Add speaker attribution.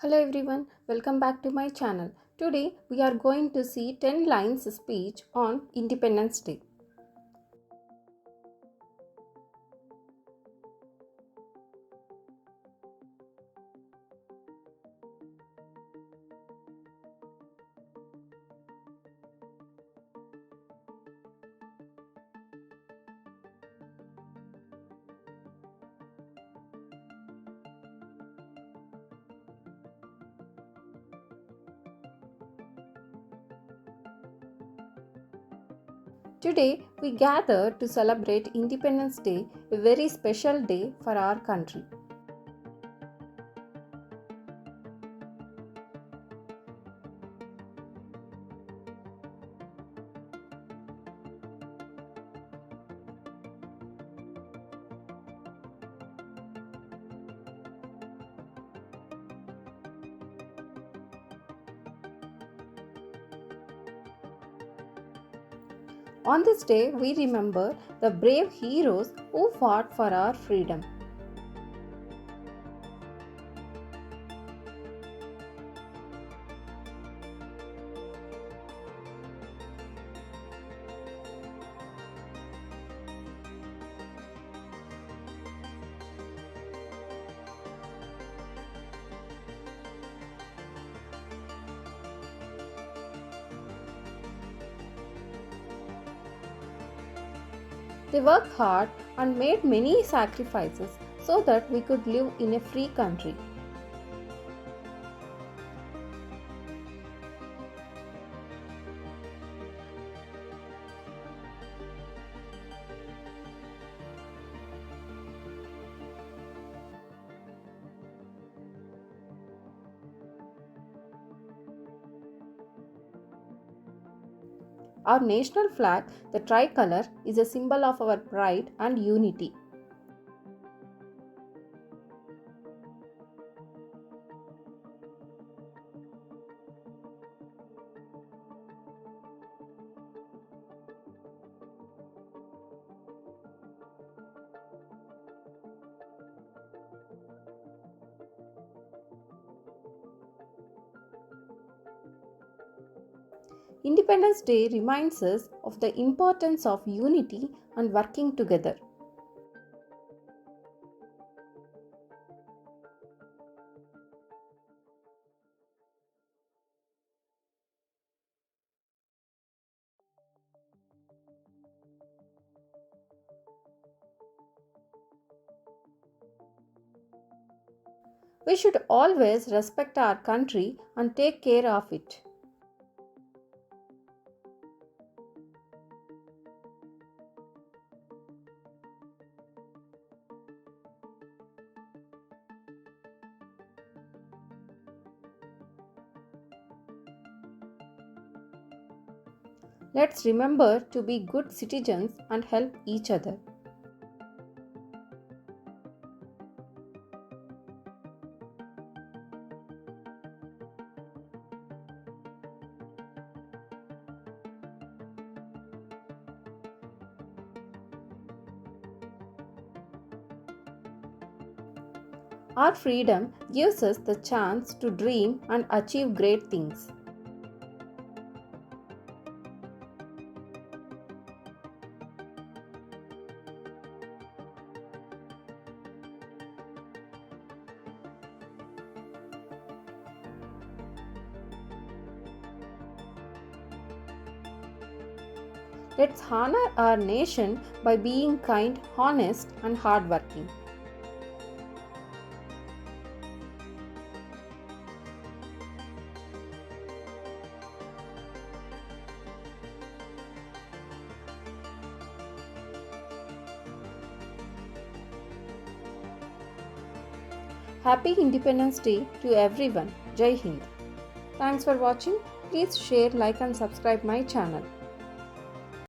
Speaker 1: Hello everyone, welcome back to my channel. Today we are going to see 10 lines speech on Independence Day. Today we gather to celebrate Independence Day, a very special day for our country. On this day, we remember the brave heroes who fought for our freedom. They worked hard and made many sacrifices so that we could live in a free country. Our national flag, the tricolor, is a symbol of our pride and unity. Independence Day reminds us of the importance of unity and working together. We should always respect our country and take care of it. Let's remember to be good citizens and help each other. Our freedom gives us the chance to dream and achieve great things. Let's honor our nation by being kind, honest, and hardworking. Happy Independence Day to everyone. Jai Hind. Thanks for watching. Please share, like and subscribe my channel.